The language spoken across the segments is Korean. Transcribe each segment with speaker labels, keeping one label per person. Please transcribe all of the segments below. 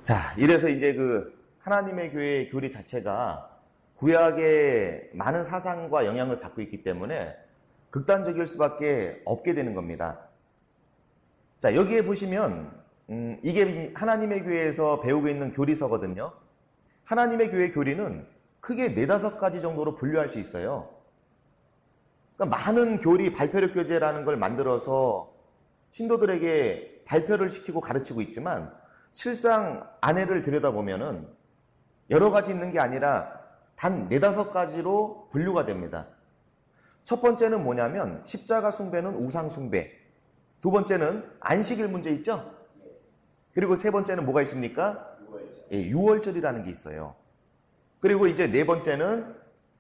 Speaker 1: 자, 이래서 이제 그 하나님의 교회의 교리 자체가 구약의 많은 사상과 영향을 받고 있기 때문에 극단적일 수밖에 없게 되는 겁니다. 자, 여기에 보시면 이게 하나님의 교회에서 배우고 있는 교리서거든요. 하나님의 교회 교리는 크게 4-5가지 정도로 분류할 수 있어요. 그러니까 많은 교리, 발표력 교재라는 걸 만들어서 신도들에게 발표를 시키고 가르치고 있지만 실상 안에를 들여다보면은 여러 가지 있는 게 아니라 단 4-5가지로 분류가 됩니다. 첫 번째는 뭐냐면 십자가 숭배는 우상 숭배. 두 번째는 안식일 문제 있죠? 그리고 세 번째는 뭐가 있습니까? 유월절이라는 게 있어요. 그리고 이제 네 번째는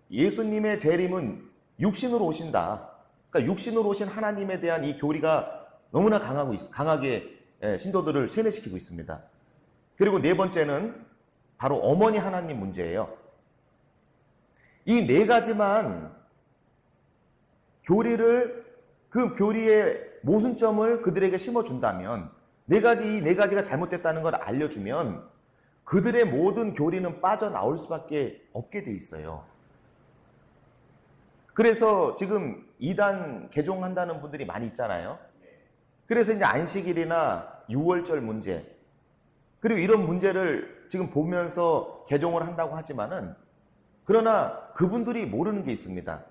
Speaker 1: 예수님의 재림은 육신으로 오신다. 그러니까 육신으로 오신 하나님에 대한 이 교리가 너무나 강하게 신도들을 세뇌시키고 있습니다. 그리고 네 번째는 바로 어머니 하나님 문제예요. 이 4가지만 그 교리의 모순점을 그들에게 심어준다면 이 4가지가 잘못됐다는 걸 알려주면 그들의 모든 교리는 빠져나올 수밖에 없게 돼 있어요. 그래서 지금 이단 개종한다는 분들이 많이 있잖아요. 그래서 이제 안식일이나 유월절 문제, 그리고 이런 문제를 지금 보면서 개종을 한다고 하지만은 그러나 그분들이 모르는 게 있습니다.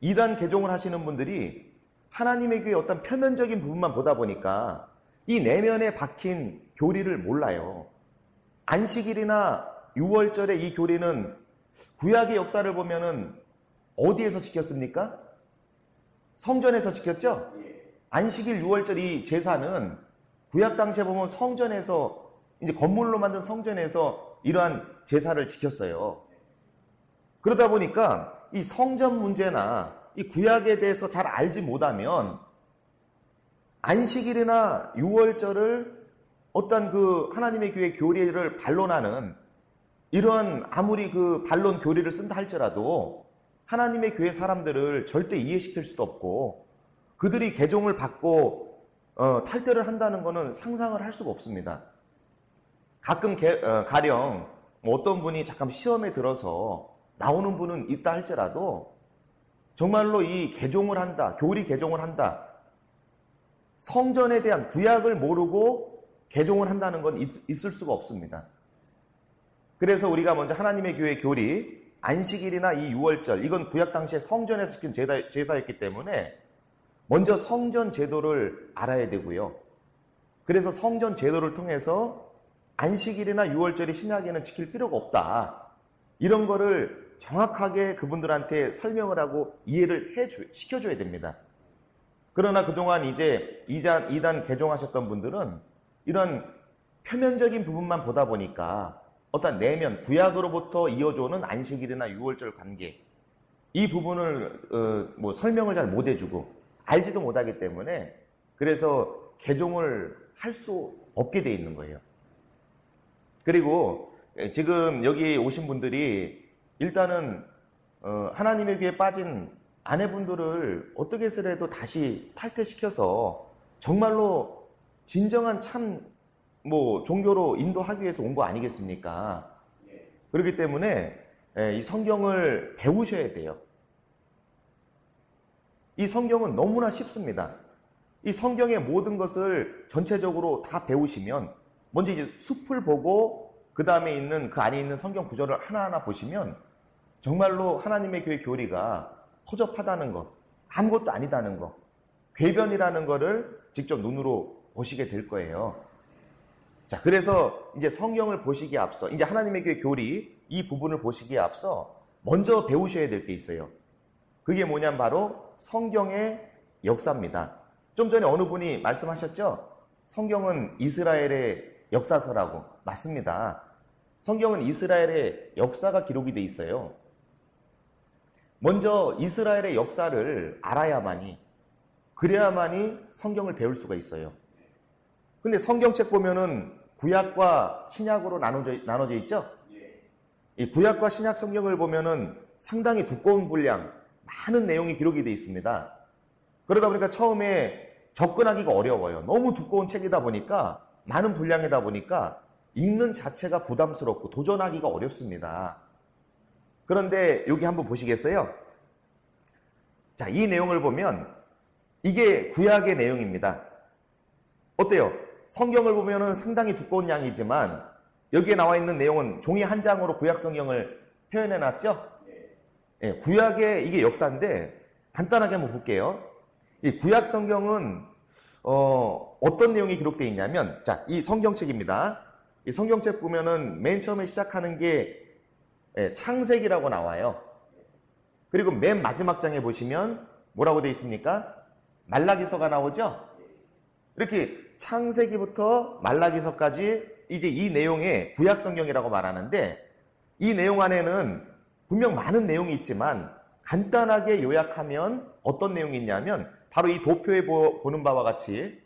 Speaker 1: 이단 개종을 하시는 분들이 하나님의 교회의 어떤 표면적인 부분만 보다 보니까 이 내면에 박힌 교리를 몰라요. 안식일이나 유월절의 이 교리는 구약의 역사를 보면은 어디에서 지켰습니까? 성전에서 지켰죠? 안식일, 유월절 이 제사는 구약 당시에 보면 성전에서, 이제 건물로 만든 성전에서 이러한 제사를 지켰어요. 그러다 보니까 이 성전 문제나 이 구약에 대해서 잘 알지 못하면 안식일이나 유월절을 어떤 그 하나님의 교회 교리를 반론하는 이러한 아무리 그 반론 교리를 쓴다 할지라도 하나님의 교회 사람들을 절대 이해시킬 수도 없고 그들이 개종을 받고 탈퇴를 한다는 것은 상상을 할 수가 없습니다. 가끔 가령 어떤 분이 잠깐 시험에 들어서 나오는 분은 있다 할지라도 정말로 이 개종을 한다, 교리 개종을 한다, 성전에 대한 구약을 모르고 개종을 한다는 건 있을 수가 없습니다. 그래서 우리가 먼저 하나님의 교회 교리, 안식일이나 이 유월절, 이건 구약 당시에 성전에서 지킨 제사였기 때문에 먼저 성전 제도를 알아야 되고요. 그래서 성전 제도를 통해서 안식일이나 유월절이 신약에는 지킬 필요가 없다. 이런 거를 정확하게 그분들한테 설명을 하고 이해를 시켜줘야 됩니다. 그러나 그동안 이제 이단 개종하셨던 분들은 이런 표면적인 부분만 보다 보니까 어떤 내면, 구약으로부터 이어져오는 안식일이나 유월절 관계, 이 부분을 설명을 잘 못 해주고 알지도 못하기 때문에 그래서 개종을 할 수 없게 돼 있는 거예요. 그리고 지금 여기 오신 분들이 일단은 하나님의 교회에 빠진 아내분들을 어떻게 해서라도 다시 탈퇴시켜서 정말로 진정한 참 종교로 인도하기 위해서 온 거 아니겠습니까? 그렇기 때문에 이 성경을 배우셔야 돼요. 이 성경은 너무나 쉽습니다. 이 성경의 모든 것을 전체적으로 다 배우시면 먼저 이제 숲을 보고 그 다음에 있는 그 안에 있는 성경 구절을 하나하나 보시면 정말로 하나님의 교회 교리가 허접하다는 것, 아무것도 아니다는 것, 궤변이라는 것을 직접 눈으로 보시게 될 거예요. 자, 그래서 이제 성경을 보시기에 앞서, 이제 하나님의 교회 교리, 이 부분을 보시기에 앞서 먼저 배우셔야 될 게 있어요. 그게 뭐냐면 바로 성경의 역사입니다. 좀 전에 어느 분이 말씀하셨죠? 성경은 이스라엘의 역사서라고. 맞습니다. 성경은 이스라엘의 역사가 기록이 돼 있어요. 먼저 이스라엘의 역사를 알아야만이, 그래야만이 성경을 배울 수가 있어요. 근데 성경책 보면은 구약과 신약으로 나눠져 있죠? 이 구약과 신약 성경을 보면은 상당히 두꺼운 분량, 많은 내용이 기록이 되어 있습니다. 그러다 보니까 처음에 접근하기가 어려워요. 너무 두꺼운 책이다 보니까, 많은 분량이다 보니까 읽는 자체가 부담스럽고 도전하기가 어렵습니다. 그런데 여기 한번 보시겠어요? 자, 이 내용을 보면 이게 구약의 내용입니다. 어때요? 성경을 보면은 상당히 두꺼운 양이지만 여기에 나와 있는 내용은 종이 한 장으로 구약 성경을 표현해 놨죠? 예, 구약의 이게 역사인데 간단하게 한번 볼게요. 이 구약 성경은 어떤 내용이 기록되어 있냐면, 자, 이 성경책입니다. 이 성경책 보면은 맨 처음에 시작하는 게 창세기라고 나와요. 그리고 맨 마지막 장에 보시면 뭐라고 되어 있습니까? 말라기서가 나오죠? 이렇게 창세기부터 말라기서까지 이제 이 내용에 구약 성경이라고 말하는데, 이 내용 안에는 분명 많은 내용이 있지만 간단하게 요약하면 어떤 내용이 있냐면 바로 이 도표에 보는 바와 같이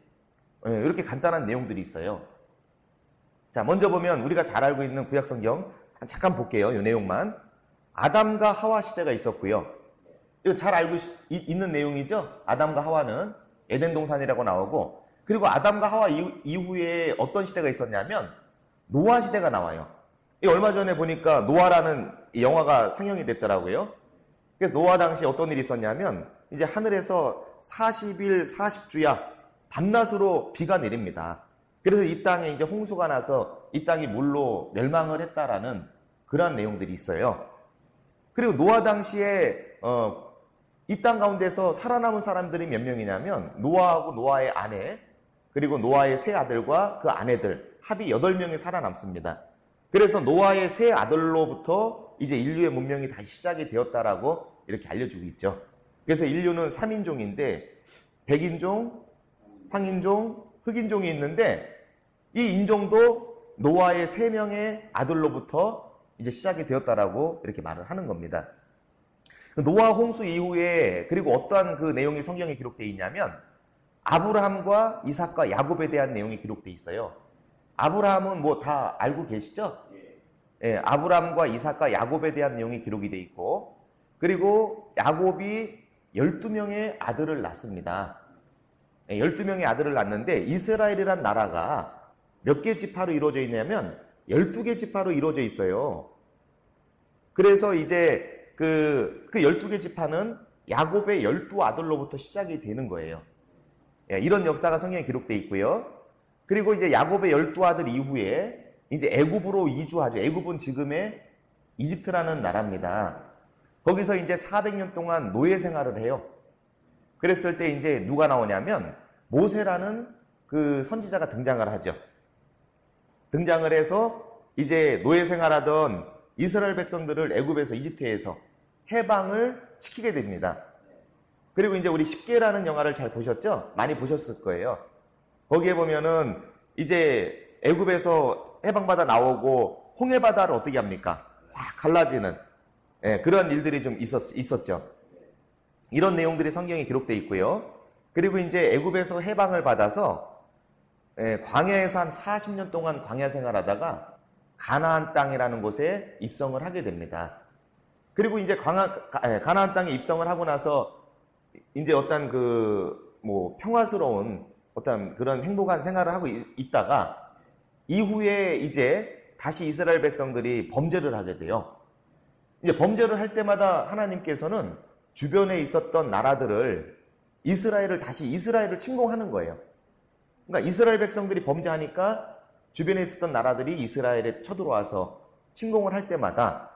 Speaker 1: 이렇게 간단한 내용들이 있어요. 자, 먼저 보면 우리가 잘 알고 있는 구약 성경 잠깐 볼게요. 이 내용만. 아담과 하와 시대가 있었고요. 이거 잘 알고 있는 내용이죠? 아담과 하와는 에덴 동산이라고 나오고, 그리고 아담과 하와 이후에 어떤 시대가 있었냐면 노아 시대가 나와요. 얼마 전에 보니까 노아라는 영화가 상영이 됐더라고요. 그래서 노아 당시 어떤 일이 있었냐면 이제 하늘에서 40일 40주야 밤낮으로 비가 내립니다. 그래서 이 땅에 이제 홍수가 나서 이 땅이 물로 멸망을 했다라는 그런 내용들이 있어요. 그리고 노아 당시에 이 땅 가운데서 살아남은 사람들이 몇 명이냐면 노아하고 노아의 아내, 그리고 노아의 세 아들과 그 아내들 합이 8명이 살아남습니다. 그래서 노아의 세 아들로부터 이제 인류의 문명이 다시 시작이 되었다라고 이렇게 알려주고 있죠. 그래서 인류는 3인종인데 백인종, 황인종, 흑인종이 있는데 이 인종도 노아의 3명의 아들로부터 이제 시작이 되었다라고 이렇게 말을 하는 겁니다. 노아 홍수 이후에 그리고 어떠한 그 내용이 성경에 기록되어 있냐면 아브라함과 이삭과 야곱에 대한 내용이 기록되어 있어요. 아브라함은 뭐 다 알고 계시죠? 예, 아브라함과 이삭과 야곱에 대한 내용이 기록이 되어 있고, 그리고 야곱이 12명의 아들을 낳습니다. 12명의 아들을 낳는데 이스라엘이란 나라가 몇 개 지파로 이루어져 있냐면 12개 지파로 이루어져 있어요. 그래서 이제 그 12개 지파는 야곱의 12아들로부터 시작이 되는 거예요. 예, 이런 역사가 성경에 기록되어 있고요. 그리고 이제 야곱의 12아들 이후에 이제 애굽으로 이주하죠. 애굽은 지금의 이집트라는 나라입니다. 거기서 이제 400년 동안 노예 생활을 해요. 그랬을 때 이제 누가 나오냐면 모세라는 그 선지자가 등장을 하죠. 등장을 해서 이제 노예 생활하던 이스라엘 백성들을 애굽에서 이집트에서 해방을 시키게 됩니다. 그리고 이제 우리 십계라는 영화를 잘 보셨죠? 많이 보셨을 거예요. 거기에 보면은 이제 애굽에서 해방받아 나오고 홍해바다를 어떻게 합니까? 확 갈라지는 그런 일들이 좀 있었죠. 이런 내용들이 성경에 기록되어 있고요. 그리고 이제 애굽에서 해방을 받아서 광야에서 한 40년 동안 광야 생활하다가 가나안 땅이라는 곳에 입성을 하게 됩니다. 그리고 이제 가나안 땅에 입성을 하고 나서 이제 어떤 평화스러운 어떤 그런 행복한 생활을 하고 있다가 이후에 이제 다시 이스라엘 백성들이 범죄를 하게 돼요. 이제 범죄를 할 때마다 하나님께서는 주변에 있었던 나라들을 다시 이스라엘을 침공하는 거예요. 그러니까 이스라엘 백성들이 범죄하니까 주변에 있었던 나라들이 이스라엘에 쳐들어와서 침공을 할 때마다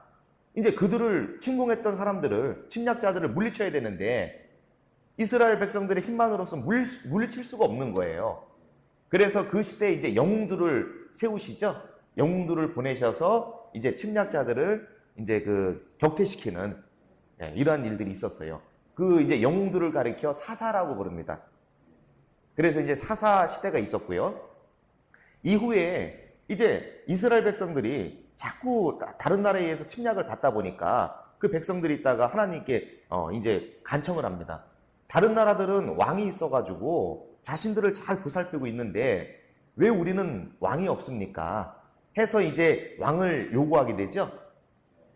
Speaker 1: 이제 그들을 침공했던 사람들을, 침략자들을 물리쳐야 되는데 이스라엘 백성들의 힘만으로서 물리칠 수가 없는 거예요. 그래서 그 시대에 이제 영웅들을 세우시죠. 영웅들을 보내셔서 이제 침략자들을 이제 격퇴시키는 이러한 일들이 있었어요. 그 이제 영웅들을 가리켜 사사라고 부릅니다. 그래서 이제 사사 시대가 있었고요. 이후에 이제 이스라엘 백성들이 자꾸 다른 나라에 의해서 침략을 받다 보니까 그 백성들이 있다가 하나님께 이제 간청을 합니다. 다른 나라들은 왕이 있어가지고 자신들을 잘 보살피고 있는데 왜 우리는 왕이 없습니까? 해서 이제 왕을 요구하게 되죠.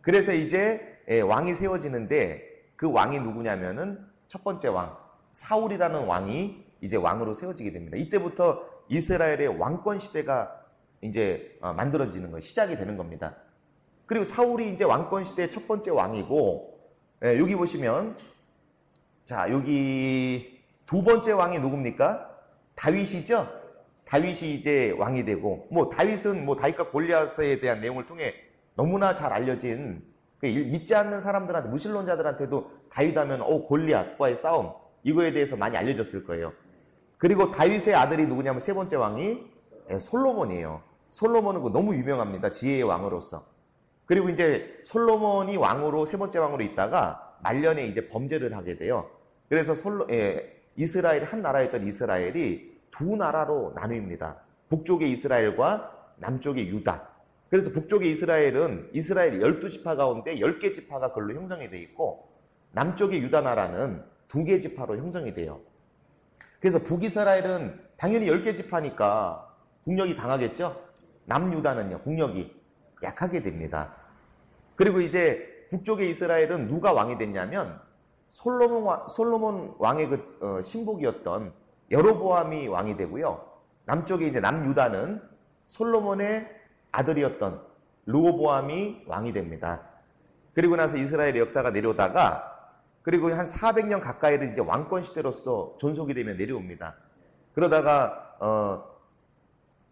Speaker 1: 그래서 이제 왕이 세워지는데 그 왕이 누구냐면은 첫 번째 왕 사울이라는 왕이 이제 왕으로 세워지게 됩니다. 이때부터 이스라엘의 왕권 시대가 이제 만들어지는 거예요. 시작이 되는 겁니다. 그리고 사울이 이제 왕권 시대의 첫 번째 왕이고, 예, 여기 보시면, 자, 여기 두 번째 왕이 누굽니까? 다윗이죠? 다윗이 이제 왕이 되고, 뭐, 다윗은 뭐, 다윗과 골리앗에 대한 내용을 통해 너무나 잘 알려진, 믿지 않는 사람들한테, 무신론자들한테도 다윗 하면, 골리앗과의 싸움, 이거에 대해서 많이 알려졌을 거예요. 그리고 다윗의 아들이 누구냐면 세 번째 왕이 솔로몬이에요. 솔로몬은 너무 유명합니다. 지혜의 왕으로서. 그리고 이제 솔로몬이 왕으로, 세 번째 왕으로 있다가 말년에 이제 범죄를 하게 돼요. 그래서 이스라엘, 한 나라였던 이스라엘이 두 나라로 나뉩니다. 북쪽의 이스라엘과 남쪽의 유다. 그래서 북쪽의 이스라엘은 이스라엘 12지파 가운데 10개 지파가 그걸로 형성이 되어 있고, 남쪽의 유다 나라는 2개 지파로 형성이 돼요. 그래서 북이스라엘은 당연히 10개 지파니까 국력이 강하겠죠? 남유다는요, 국력이 약하게 됩니다. 그리고 이제 북쪽의 이스라엘은 누가 왕이 됐냐면 솔로몬 왕의 신복이었던 여로보암이 왕이 되고요. 남쪽에 이제 남유다는 솔로몬의 아들이었던 르호보암이 왕이 됩니다. 그리고 나서 이스라엘의 역사가 내려오다가 그리고 한 400년 가까이를 이제 왕권 시대로서 존속이 되며 내려옵니다. 그러다가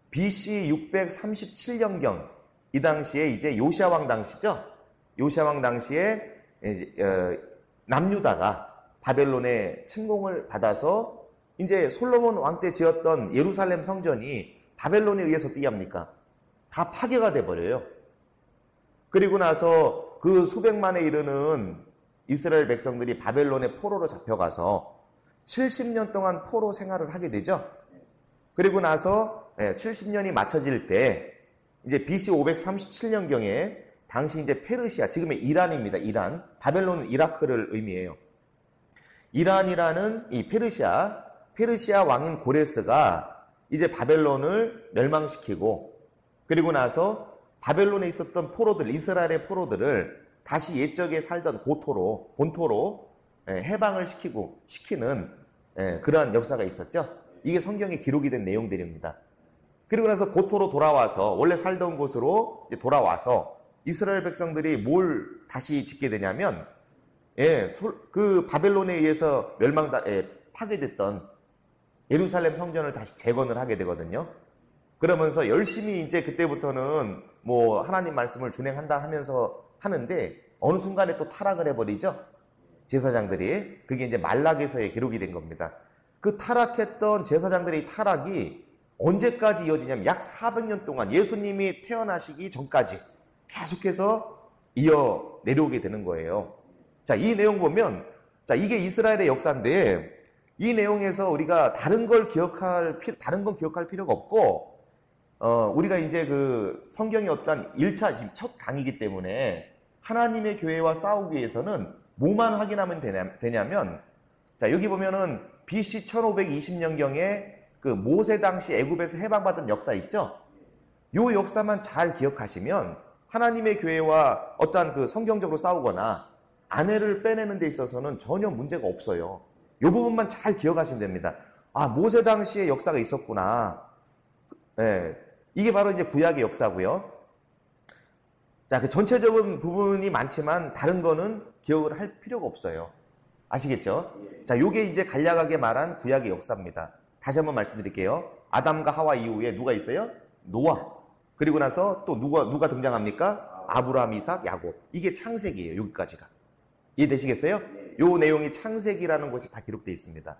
Speaker 1: BC 637년경 이 당시에 이제 요시야 왕 당시죠. 요시야 왕 당시에 남유다가 바벨론의 침공을 받아서 이제 솔로몬 왕 때 지었던 예루살렘 성전이 바벨론에 의해서 어떻게 합니까? 다 파괴가 돼 버려요. 그리고 나서 그 수백만에 이르는 이스라엘 백성들이 바벨론의 포로로 잡혀가서 70년 동안 포로 생활을 하게 되죠. 그리고 나서 70년이 맞춰질 때 이제 BC 537년경에 당시 이제 페르시아, 지금의 이란입니다. 이란. 바벨론은 이라크를 의미해요. 이란이라는 이 페르시아 왕인 고레스가 이제 바벨론을 멸망시키고, 그리고 나서 바벨론에 있었던 포로들, 이스라엘의 포로들을 다시 옛적에 살던 본토로 해방을 시키는 그러한 역사가 있었죠. 이게 성경에 기록이 된 내용들입니다. 그리고 나서 고토로 돌아와서 원래 살던 곳으로 돌아와서 이스라엘 백성들이 뭘 다시 짓게 되냐면 그 바벨론에 의해서 파괴됐던 예루살렘 성전을 다시 재건을 하게 되거든요. 그러면서 열심히 이제 그때부터는 뭐 하나님 말씀을 준행한다 하면서 하는데 어느 순간에 또 타락을 해버리죠. 제사장들이. 그게 이제 말락에서의 기록이 된 겁니다. 그 타락했던 제사장들의 타락이 언제까지 이어지냐면 약 400년 동안 예수님이 태어나시기 전까지 계속해서 이어 내려오게 되는 거예요. 자, 이 내용 보면, 자, 이게 이스라엘의 역사인데, 이 내용에서 우리가 다른 건 기억할 필요가 없고, 우리가 이제 그 성경이 어떤 1차, 지금 첫 강의이기 때문에 하나님의 교회와 싸우기 위해서는 뭐만 확인하면 되냐면, 자, 여기 보면은 BC 1520년경에 그 모세 당시 애굽에서 해방받은 역사 있죠? 요 역사만 잘 기억하시면 하나님의 교회와 어떠한 그 성경적으로 싸우거나 아내를 빼내는 데 있어서는 전혀 문제가 없어요. 요 부분만 잘 기억하시면 됩니다. 아, 모세 당시의 역사가 있었구나. 이게 바로 이제 구약의 역사고요. 자, 그 전체적인 부분이 많지만 다른 거는 기억을 할 필요가 없어요. 아시겠죠? 자, 요게 이제 간략하게 말한 구약의 역사입니다. 다시 한번 말씀드릴게요. 아담과 하와 이후에 누가 있어요? 노아. 그리고 나서 또 누가 등장합니까? 아브라함, 이삭, 야곱. 이게 창세기예요. 여기까지가. 이해되시겠어요? 요 내용이 창세기라는 곳에 다 기록되어 있습니다.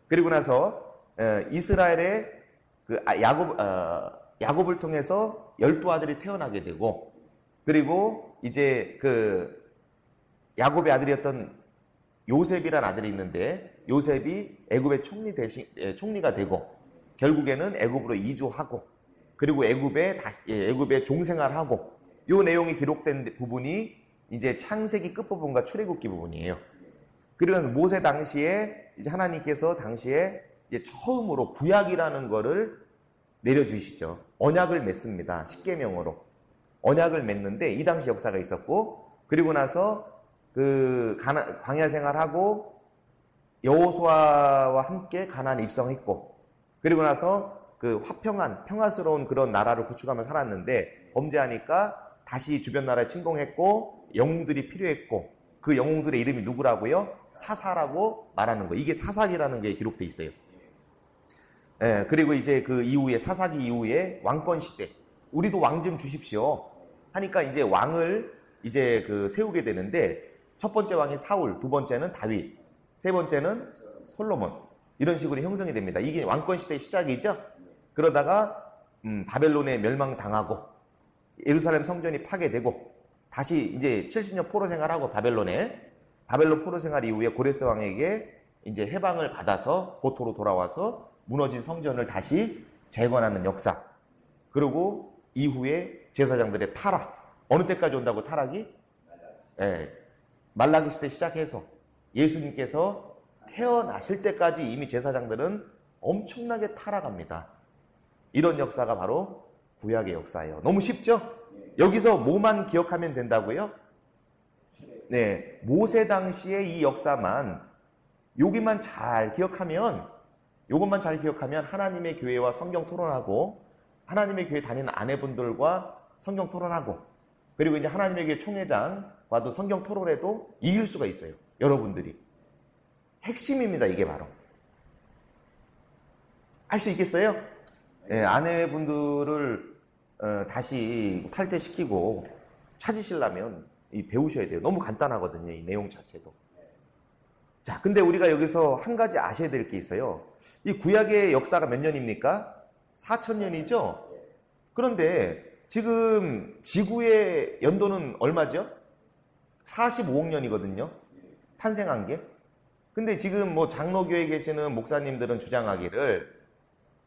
Speaker 1: 그리고 나서 이스라엘의 그 야곱을 통해서 12아들이 태어나게 되고, 그리고 이제 그 야곱의 아들이었던 요셉이라는 아들이 있는데 요셉이 애굽의 총리가 되고 결국에는 애굽으로 이주하고 그리고 애굽에 종생활하고 요 내용이 기록된 부분이 이제 창세기 끝부분과 출애굽기 부분이에요. 그러면서 모세 당시에 이제 하나님께서 당시에 이제 처음으로 구약이라는 거를 내려주시죠. 언약을 맺습니다. 십계명으로 언약을 맺는데 이 당시 역사가 있었고, 그리고 나서 그 광야 생활하고 여호수아와 함께 가나안에 입성했고, 그리고 나서 그 화평한, 평화스러운 그런 나라를 구축하며 살았는데 범죄하니까 다시 주변 나라에 침공했고 영웅들이 필요했고 그 영웅들의 이름이 누구라고요? 사사라고 말하는 거. 이게 사사기라는 게 기록돼 있어요. 예, 그리고 이제 그 이후에 사사기 이후에 왕권 시대. 우리도 왕 좀 주십시오. 하니까 이제 왕을 이제 그 세우게 되는데 첫 번째 왕이 사울, 두 번째는 다윗, 세 번째는 솔로몬. 이런 식으로 형성이 됩니다. 이게 왕권 시대의 시작이죠. 그러다가 바벨론에 멸망당하고 예루살렘 성전이 파괴되고 다시 이제 70년 포로 생활하고 바벨론 포로 생활 이후에 고레스 왕에게 이제 해방을 받아서 고토로 돌아와서 무너진 성전을 다시 재건하는 역사. 그리고 이후에 제사장들의 타락. 어느 때까지 온다고 타락이? 예, 말라기 시대 시작해서 예수님께서 태어나실 때까지 이미 제사장들은 엄청나게 타락합니다. 이런 역사가 바로 구약의 역사예요. 너무 쉽죠? 여기서 뭐만 기억하면 된다고요? 네, 모세 당시의 이 역사만 여기만 잘 기억하면 이것만 잘 기억하면 하나님의 교회와 성경 토론하고 하나님의 교회 다니는 아내분들과 성경 토론하고 그리고 이제 하나님의 교회 총회장과도 성경 토론해도 이길 수가 있어요. 여러분들이. 핵심입니다. 이게 바로. 할 수 있겠어요? 네, 아내분들을 다시 탈퇴시키고 찾으시려면 배우셔야 돼요. 너무 간단하거든요. 이 내용 자체도. 자, 근데 우리가 여기서 한 가지 아셔야 될 게 있어요. 이 구약의 역사가 몇 년입니까? 4,000년이죠? 그런데 지금 지구의 연도는 얼마죠? 45억 년이거든요. 탄생한 게. 근데 지금 뭐 장로교에 계시는 목사님들은 주장하기를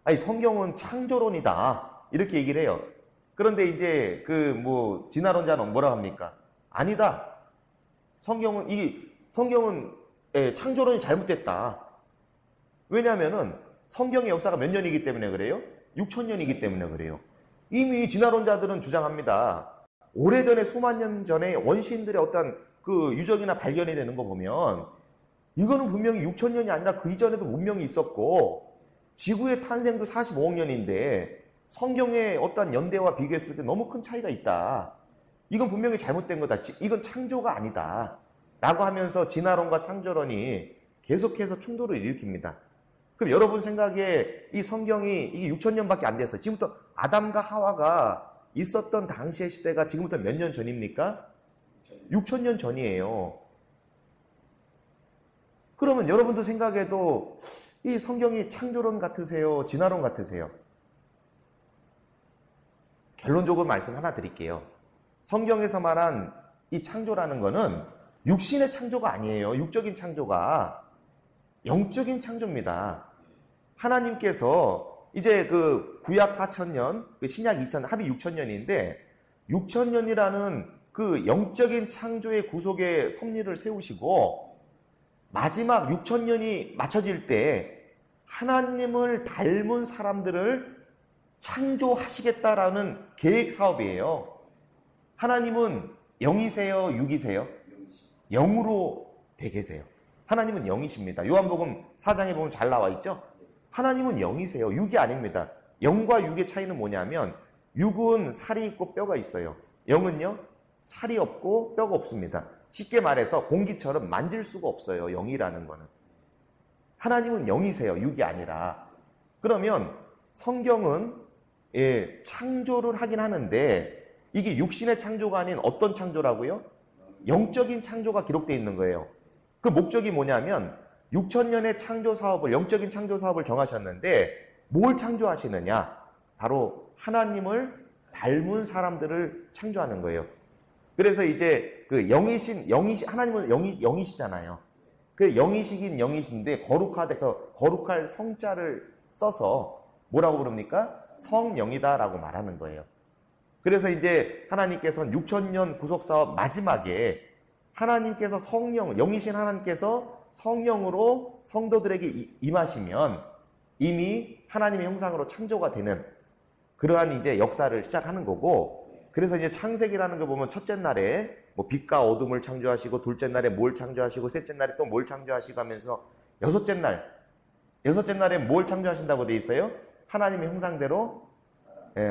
Speaker 1: 아니 성경은 창조론이다. 이렇게 얘기를 해요. 그런데 이제 그 뭐 진화론자는 뭐라 합니까? 아니다. 성경은 창조론이 잘못됐다. 왜냐하면은 성경의 역사가 몇 년이기 때문에 그래요? 6,000년이기 때문에 그래요. 이미 진화론자들은 주장합니다. 오래전에 수만 년 전에 원시인들의 어떤 그 유적이나 발견이 되는 거 보면 이거는 분명히 6,000년이 아니라 그 이전에도 문명이 있었고 지구의 탄생도 45억 년인데 성경의 어떤 연대와 비교했을 때 너무 큰 차이가 있다. 이건 분명히 잘못된 거다. 이건 창조가 아니다. 라고 하면서 진화론과 창조론이 계속해서 충돌을 일으킵니다. 그럼 여러분 생각에 이 성경이 이게 6,000년밖에 안 됐어요. 지금부터 아담과 하와가 있었던 당시의 시대가 지금부터 몇 년 전입니까? 6,000년 전이에요. 그러면 여러분도 생각해도 이 성경이 창조론 같으세요? 진화론 같으세요? 결론적으로 말씀 하나 드릴게요. 성경에서 말한 이 창조라는 거는 육신의 창조가 아니에요. 육적인 창조가 영적인 창조입니다. 하나님께서 이제 그 구약 4,000년, 그 신약 2,000년, 합이 6,000년인데 6,000년이라는 그 영적인 창조의 구속의 섭리를 세우시고 마지막 6,000년이 맞춰질 때 하나님을 닮은 사람들을 창조하시겠다라는 계획 사업이에요. 하나님은 영이세요? 육이세요? 영으로 돼 계세요. 하나님은 영이십니다. 요한복음 4장에 보면 잘 나와 있죠? 하나님은 영이세요. 육이 아닙니다. 영과 육의 차이는 뭐냐면 육은 살이 있고 뼈가 있어요. 영은요? 살이 없고 뼈가 없습니다. 쉽게 말해서 공기처럼 만질 수가 없어요. 영이라는 거는. 하나님은 영이세요. 육이 아니라. 그러면 성경은 창조를 하긴 하는데 이게 육신의 창조가 아닌 어떤 창조라고요? 영적인 창조가 기록되어 있는 거예요. 그 목적이 뭐냐면 6,000년의 창조 사업을, 영적인 창조 사업을 정하셨는데 뭘 창조하시느냐? 바로 하나님을 닮은 사람들을 창조하는 거예요. 그래서 이제 그 하나님은 영이시잖아요. 그 영이시긴 영이신데 거룩화돼서 거룩할 성자를 써서 뭐라고 부릅니까? 성령이다라고 말하는 거예요. 그래서 이제 하나님께서는 6,000년 구속사업 마지막에 하나님께서 영이신 하나님께서 성령으로 성도들에게 임하시면 이미 하나님의 형상으로 창조가 되는 그러한 이제 역사를 시작하는 거고, 그래서 이제 창세기라는 거 보면 첫째 날에 뭐 빛과 어둠을 창조하시고, 둘째 날에 뭘 창조하시고, 셋째 날에 또 뭘 창조하시고 하면서 여섯째 날에 뭘 창조하신다고 돼 있어요? 하나님의 형상대로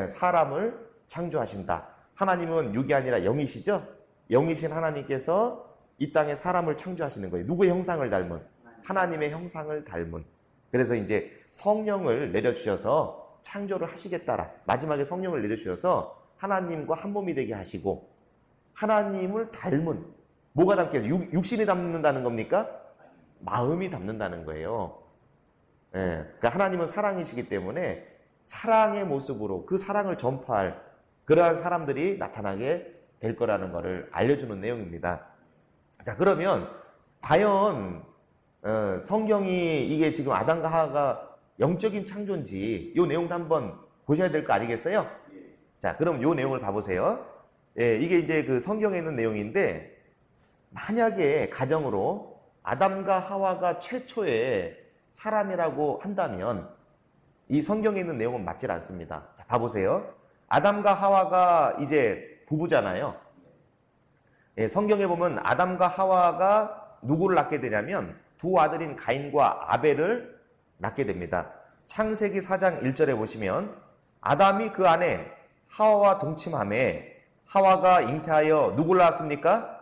Speaker 1: 사람을 창조하신다. 하나님은 육이 아니라 영이시죠? 영이신 하나님께서 이 땅에 사람을 창조하시는 거예요. 누구의 형상을 닮은? 하나님의 형상을 닮은. 그래서 이제 성령을 내려주셔서 창조를 하시겠다라. 마지막에 성령을 내려주셔서 하나님과 한 몸이 되게 하시고 하나님을 닮은. 뭐가 닮겠어요? 육신이 닮는다는 겁니까? 마음이 닮는다는 거예요. 그러니까 하나님은 사랑이시기 때문에 사랑의 모습으로 그 사랑을 전파할 그러한 사람들이 나타나게 될 거라는 것을 알려주는 내용입니다. 자, 그러면 과연 성경이 이게 지금 아담과 하와가 영적인 창조인지 이 내용도 한번 보셔야 될 거 아니겠어요? 자, 그럼 이 내용을 봐보세요. 이게 이제 그 성경에 있는 내용인데 만약에 가정으로 아담과 하와가 최초의 사람이라고 한다면 이 성경에 있는 내용은 맞질 않습니다. 자, 봐보세요. 아담과 하와가 이제 부부잖아요. 성경에 보면 아담과 하와가 누구를 낳게 되냐면 두 아들인 가인과 아벨을 낳게 됩니다. 창세기 4장 1절에 보시면 아담이 그 아내 하와와 동침하매 하와가 잉태하여 누구를 낳았습니까?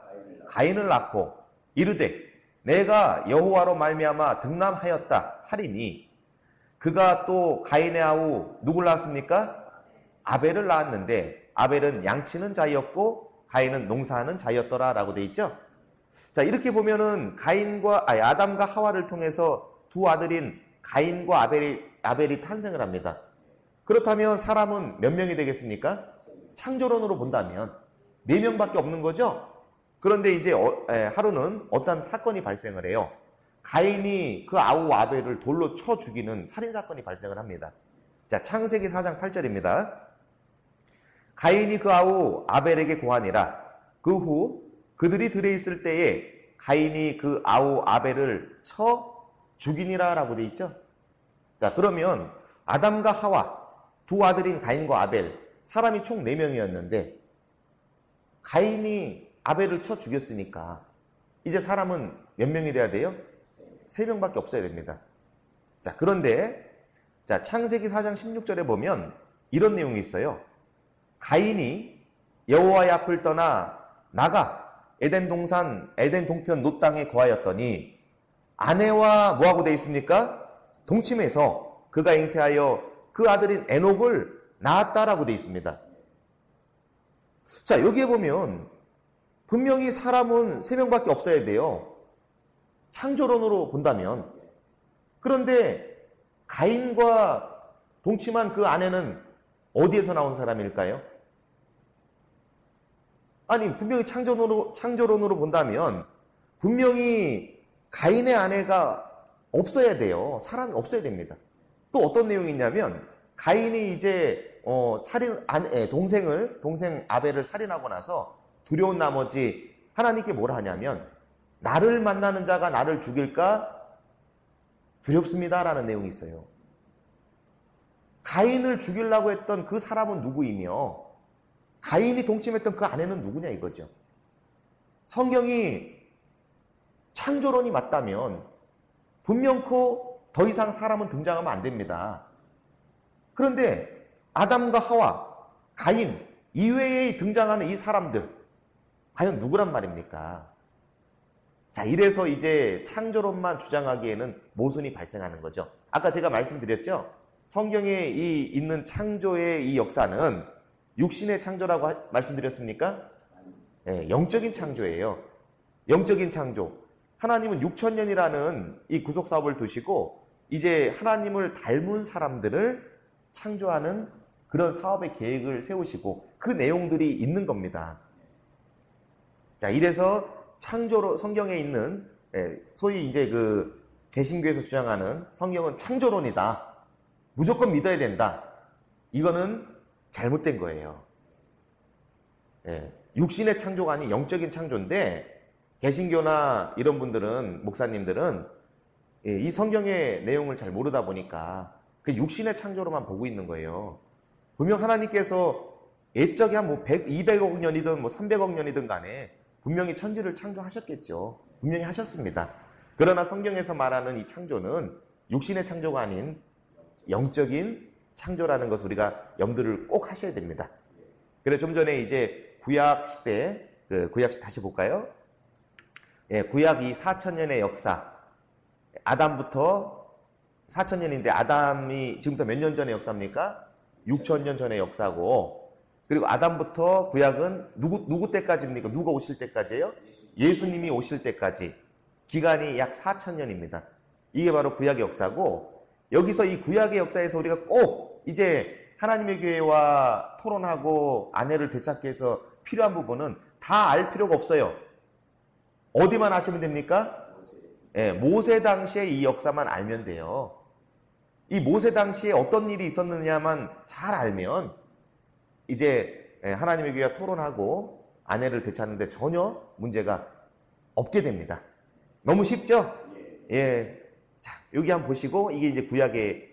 Speaker 1: 가인을 낳고 이르되 내가 여호와로 말미암아 등남하였다 하리니 그가 또 가인의 아우 누구를 낳았습니까? 아벨을 낳았는데 아벨은 양치는 자였고 가인은 농사하는 자였더라 라고 돼 있죠. 자, 이렇게 보면은 아담과 하와를 통해서 두 아들인 가인과 아벨이 탄생을 합니다. 그렇다면 사람은 몇 명이 되겠습니까? 창조론으로 본다면 4명밖에 없는 거죠. 그런데 이제 하루는 어떤 사건이 발생을 해요. 가인이 그 아우 아벨을 돌로 쳐 죽이는 살인사건이 발생을 합니다. 자, 창세기 4장 8절입니다. 가인이 그 아우 아벨에게 고하니라. 그 후 그들이 들에 있을 때에 가인이 그 아우 아벨을 쳐 죽이니라 라고 돼 있죠. 자, 그러면 아담과 하와 두 아들인 가인과 아벨 사람이 총 4명이었는데 가인이 아벨을 쳐 죽였으니까 이제 사람은 몇 명이 돼야 돼요? 3명밖에 없어야 됩니다. 자, 그런데 자, 창세기 4장 16절에 보면 이런 내용이 있어요. 가인이 여호와의 앞을 떠나 나가 에덴 동편 놋 땅에 거하였더니 아내와 뭐하고 돼 있습니까? 동침해서 그가 잉태하여 그 아들인 에녹을 낳았다라고 돼 있습니다. 자, 여기에 보면 분명히 사람은 3명밖에 없어야 돼요. 창조론으로 본다면. 그런데 가인과 동침한 그 아내는 어디에서 나온 사람일까요? 아니, 분명히 창조론으로 본다면 분명히 가인의 아내가 없어야 돼요. 사람이 없어야 됩니다. 또 어떤 내용이 있냐면 가인이 이제 동생 아벨을 살인하고 나서 두려운 나머지 하나님께 뭐라 하냐면 나를 만나는 자가 나를 죽일까 두렵습니다라는 내용이 있어요. 가인을 죽이려고 했던 그 사람은 누구이며 가인이 동침했던 그 아내는 누구냐 이거죠. 성경이 창조론이 맞다면 분명코 더 이상 사람은 등장하면 안 됩니다. 그런데 아담과 하와, 가인 이외에 등장하는 이 사람들 과연 누구란 말입니까? 자, 이래서 이제 창조론만 주장하기에는 모순이 발생하는 거죠. 아까 제가 말씀드렸죠. 성경에 있는 창조의 이 역사는 육신의 창조라고 말씀드렸습니까? 네, 영적인 창조예요. 영적인 창조. 하나님은 6,000년이라는 이 구속 사업을 두시고 이제 하나님을 닮은 사람들을 창조하는 그런 사업의 계획을 세우시고 그 내용들이 있는 겁니다. 자, 이래서 성경에 있는 소위 이제 그 개신교에서 주장하는 성경은 창조론이다. 무조건 믿어야 된다. 이거는 잘못된 거예요. 육신의 창조가 아닌 영적인 창조인데 개신교나 이런 분들은 목사님들은 이 성경의 내용을 잘 모르다 보니까 그 육신의 창조로만 보고 있는 거예요. 분명 하나님께서 옛적에 한 200억 년이든 300억 년이든 간에 분명히 천지를 창조하셨겠죠. 분명히 하셨습니다. 그러나 성경에서 말하는 이 창조는 육신의 창조가 아닌 영적인 창조라는 것을 우리가 염두를 꼭 하셔야 됩니다. 그래 좀 전에 이제 구약 시대, 구약 다시 볼까요? 예, 구약 이 4,000년의 역사, 아담부터 4,000년인데 아담이 지금부터 몇 년 전의 역사입니까? 6,000년 전의 역사고, 그리고 아담부터 구약은 누구 때까지입니까? 누가 오실 때까지예요? 예수님이 오실 때까지. 기간이 약 4,000년입니다. 이게 바로 구약의 역사고, 여기서 이 구약의 역사에서 우리가 꼭 이제 하나님의 교회와 토론하고 아내를 되찾기 위해서 필요한 부분은 다 알 필요가 없어요. 어디만 아시면 됩니까? 예, 모세 당시에 이 역사만 알면 돼요. 이 모세 당시에 어떤 일이 있었느냐만 잘 알면 이제 하나님의 교회와 토론하고 아내를 되찾는데 전혀 문제가 없게 됩니다. 너무 쉽죠? 예. 자, 여기 한번 보시고 이게 이제 구약의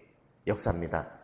Speaker 1: 역사입니다.